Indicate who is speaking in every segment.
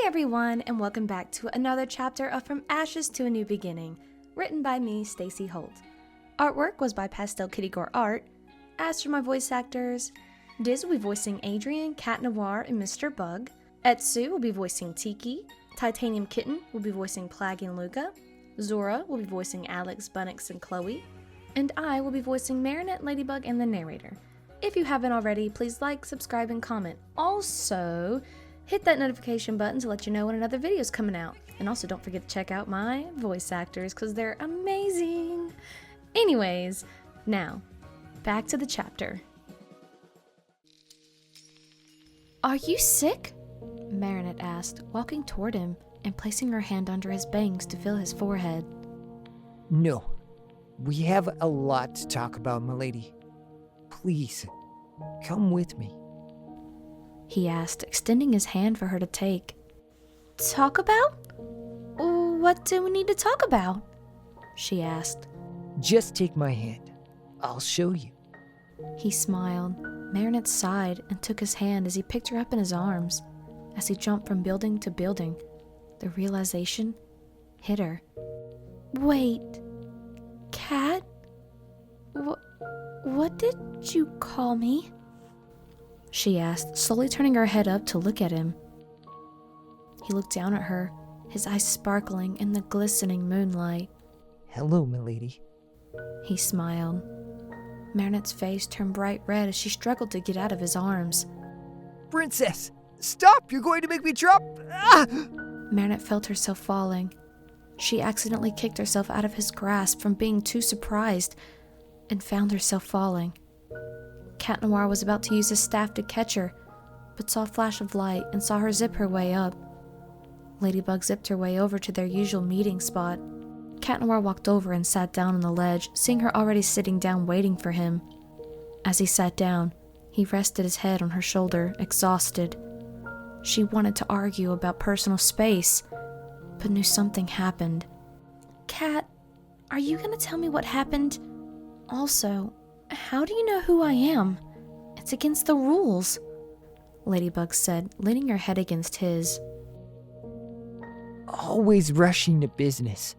Speaker 1: everyone, and welcome back to another chapter of From Ashes to a New Beginning, written by me, Stacey Holt. Artwork was by Pastelkittygoreart. As for my voice actors, Diz will be voicing Adrien, Cat Noir, and Mr. Bug. Etsuko will be voicing Tikki. TitaniumKitten will be voicing Plagg and Luka. Zora will be voicing Alix, Bunnix, and Chloe. And I will be voicing Marinette, Ladybug, and the Narrator. If you haven't already, please like, subscribe, and comment. Also, hit that notification button to let you know when another video is coming out. And also don't forget to check out my voice actors because they're amazing. Anyways, now, back to the chapter. Are you sick? Marinette asked, walking toward him and placing her hand under his bangs to feel his forehead.
Speaker 2: No. We have a lot to talk about, milady. Please, come with me.
Speaker 1: He asked, extending his hand for her to take. Talk about? What do we need to talk about? She asked.
Speaker 2: Just take my hand. I'll show you.
Speaker 1: He smiled. Marinette sighed and took his hand as he picked her up in his arms. As he jumped from building to building, the realization hit her. Wait, Cat? What did you call me? She asked, slowly turning her head up to look at him. He looked down at her, his eyes sparkling in the glistening moonlight.
Speaker 2: Hello, milady.
Speaker 1: He smiled. Marinette's face turned bright red as she struggled to get out of his arms.
Speaker 2: Princess! Stop! You're going to make me drop! Ah!
Speaker 1: Marinette felt herself falling. She accidentally kicked herself out of his grasp from being too surprised and found herself falling. Cat Noir was about to use his staff to catch her, but saw a flash of light and saw her zip her way up. Ladybug zipped her way over to their usual meeting spot. Cat Noir walked over and sat down on the ledge, seeing her already sitting down waiting for him. As he sat down, he rested his head on her shoulder, exhausted. She wanted to argue about personal space, but knew something happened. Cat, are you going to tell me what happened? Also, how do you know who I am? It's against the rules, Ladybug said, leaning her head against his.
Speaker 2: Always rushing to business.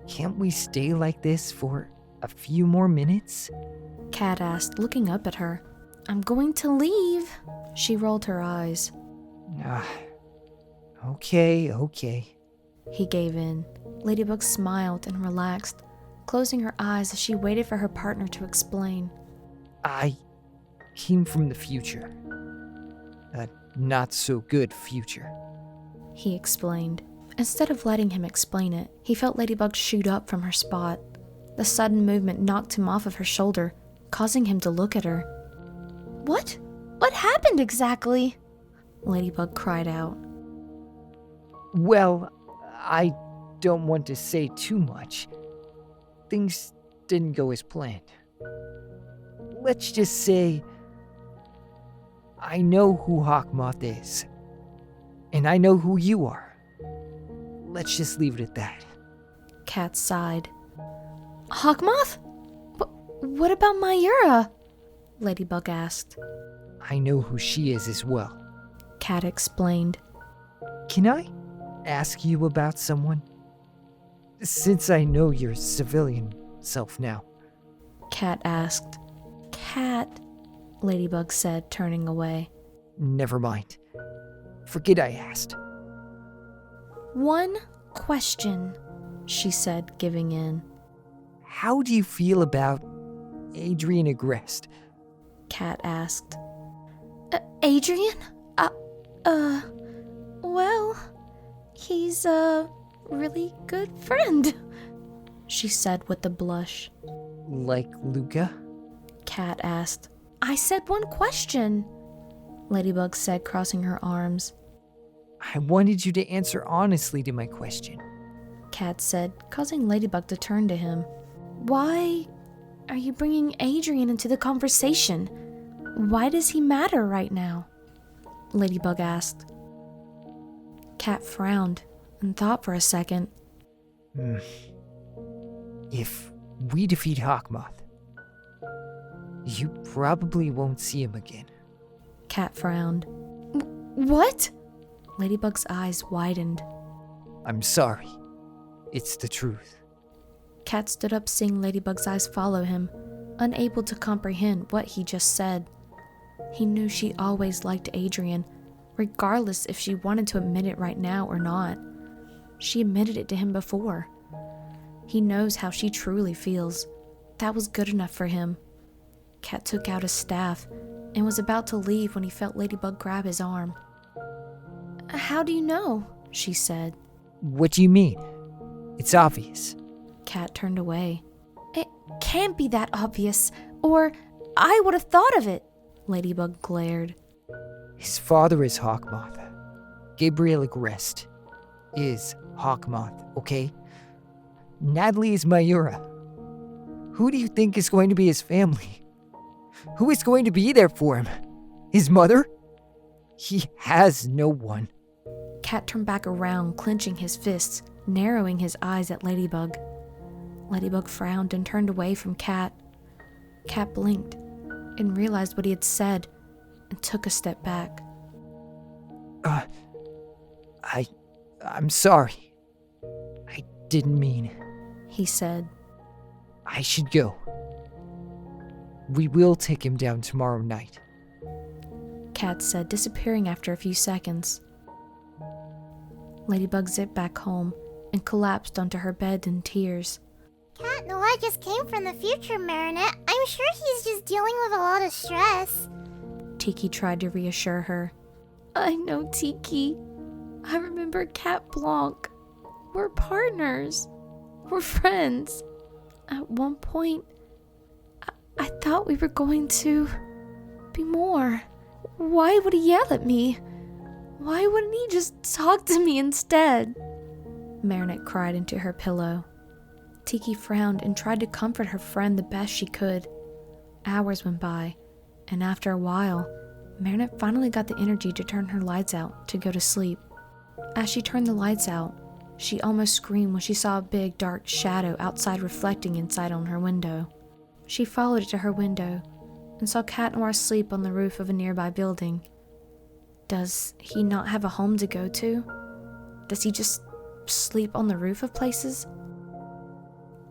Speaker 2: Can't we stay like this for a few more minutes?
Speaker 1: Cat asked, looking up at her. I'm going to leave. She rolled her eyes.
Speaker 2: Okay.
Speaker 1: He gave in. Ladybug smiled and relaxed, closing her eyes as she waited for her partner to explain.
Speaker 2: I came from the future. A not-so-good future.
Speaker 1: He explained. Instead of letting him explain it, he felt Ladybug shoot up from her spot. The sudden movement knocked him off of her shoulder, causing him to look at her. What? What happened exactly? Ladybug cried out.
Speaker 2: Well, I don't want to say too much. Things didn't go as planned. Let's just say I know who Hawkmoth is. And I know who you are. Let's just leave it at that.
Speaker 1: Cat sighed. Hawkmoth? What about Myura? Ladybug asked.
Speaker 2: I know who she is as well.
Speaker 1: Cat explained.
Speaker 2: Can I ask you about someone? Since I know your civilian self now.
Speaker 1: Cat asked. Cat, Ladybug said, turning away.
Speaker 2: Never mind. Forget I asked.
Speaker 1: One question, she said, giving in.
Speaker 2: How do you feel about Adrien Agreste?
Speaker 1: Cat asked. Adrien? Well, he's a really good friend, she said with a blush.
Speaker 2: Like Luka?
Speaker 1: Cat asked. I said one question, Ladybug said, crossing her arms.
Speaker 2: I wanted you to answer honestly to my question.
Speaker 1: Cat said, causing Ladybug to turn to him. Why are you bringing Adrien into the conversation? Why does he matter right now? Ladybug asked. Cat frowned and thought for a second.
Speaker 2: If we defeat Hawkmoth, you probably won't see him again.
Speaker 1: Cat frowned. What? Ladybug's eyes widened.
Speaker 2: I'm sorry. It's the truth.
Speaker 1: Cat stood up, seeing Ladybug's eyes follow him, unable to comprehend what he just said. He knew she always liked Adrien, regardless if she wanted to admit it right now or not. She admitted it to him before. He knows how she truly feels. That was good enough for him. Cat took out his staff and was about to leave when he felt Ladybug grab his arm. "How do you know?" she said.
Speaker 2: What do you mean? It's obvious.
Speaker 1: Cat turned away. "It can't be that obvious, or I would have thought of it." Ladybug glared.
Speaker 2: His father is Hawkmoth. Gabriel Agrest is Hawkmoth, okay? Natalie is Mayura. Who do you think is going to be his family? Who is going to be there for him? His mother? He has no one.
Speaker 1: Cat turned back around, clenching his fists, narrowing his eyes at Ladybug. Ladybug frowned and turned away from Cat. Cat blinked and realized what he had said and took a step back.
Speaker 2: I'm sorry. I didn't mean,
Speaker 1: he said.
Speaker 2: I should go. We will take him down tomorrow night.
Speaker 1: Cat said, disappearing after a few seconds. Ladybug zipped back home and collapsed onto her bed in tears.
Speaker 3: Cat Noir just came from the future, Marinette. I'm sure he's just dealing with a lot of stress.
Speaker 1: Tikki tried to reassure her. I know, Tikki. I remember Cat Blanc. We're partners. We're friends. At one point, I thought we were going to be more. Why would he yell at me? Why wouldn't he just talk to me instead? Marinette cried into her pillow. Tikki frowned and tried to comfort her friend the best she could. Hours went by, and after a while, Marinette finally got the energy to turn her lights out to go to sleep. As she turned the lights out, she almost screamed when she saw a big dark shadow outside reflecting inside on her window. She followed it to her window and saw Cat Noir asleep on the roof of a nearby building. Does he not have a home to go to? Does he just sleep on the roof of places?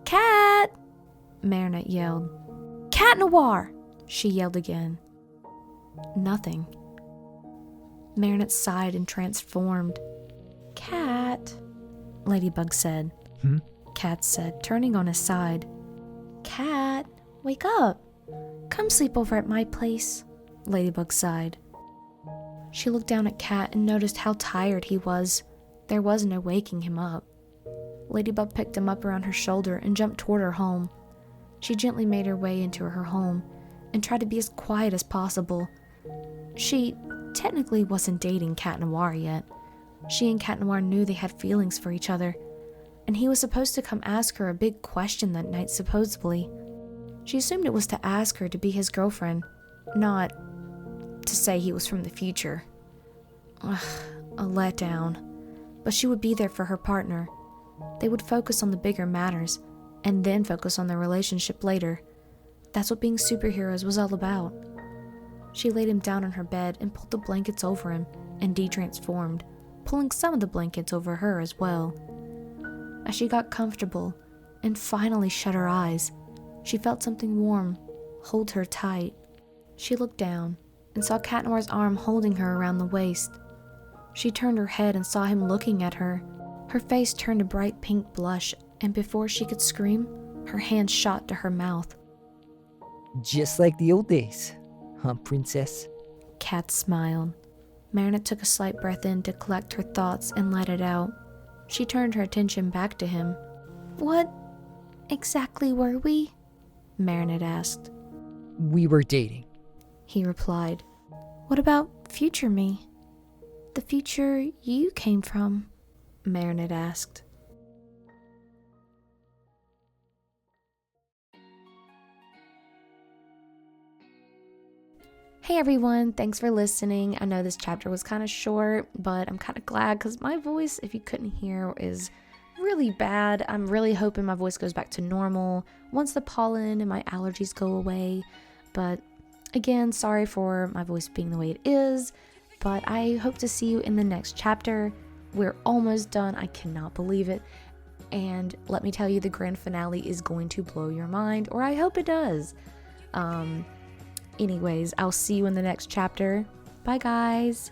Speaker 1: Cat! Marinette yelled. Cat Noir! She yelled again. Nothing. Marinette sighed and transformed. Cat, Ladybug said. Cat said, turning on his side. Cat, wake up. Come sleep over at my place. Ladybug sighed. She looked down at Cat and noticed how tired he was. There was no waking him up. Ladybug picked him up around her shoulder and jumped toward her home. She gently made her way into her home and tried to be as quiet as possible. She technically wasn't dating Cat Noir yet. She and Cat Noir knew they had feelings for each other, and he was supposed to come ask her a big question that night, supposedly. She assumed it was to ask her to be his girlfriend, not to say he was from the future. Ugh, a letdown. But she would be there for her partner. They would focus on the bigger matters, and then focus on their relationship later. That's what being superheroes was all about. She laid him down on her bed and pulled the blankets over him and de-transformed, pulling some of the blankets over her as well. As she got comfortable and finally shut her eyes, she felt something warm hold her tight. She looked down and saw Cat Noir's arm holding her around the waist. She turned her head and saw him looking at her. Her face turned a bright pink blush, and before she could scream, her hand shot to her mouth.
Speaker 2: Just like the old days, huh, princess?
Speaker 1: Cat smiled. Marinette took a slight breath in to collect her thoughts and let it out. She turned her attention back to him. What exactly were we? Marinette asked.
Speaker 2: We were dating,
Speaker 1: he replied. What about future me? The future you came from? Marinette asked. Hey everyone, thanks for listening. I know this chapter was kind of short, but I'm kind of glad because my voice, if you couldn't hear, is really bad. I'm really hoping my voice goes back to normal once the pollen and my allergies go away. But again, sorry for my voice being the way it is. But I hope to see you in the next chapter. We're almost done. I cannot believe it. And let me tell you, the grand finale is going to blow your mind, or I hope it does. Anyways, I'll see you in the next chapter. Bye, guys.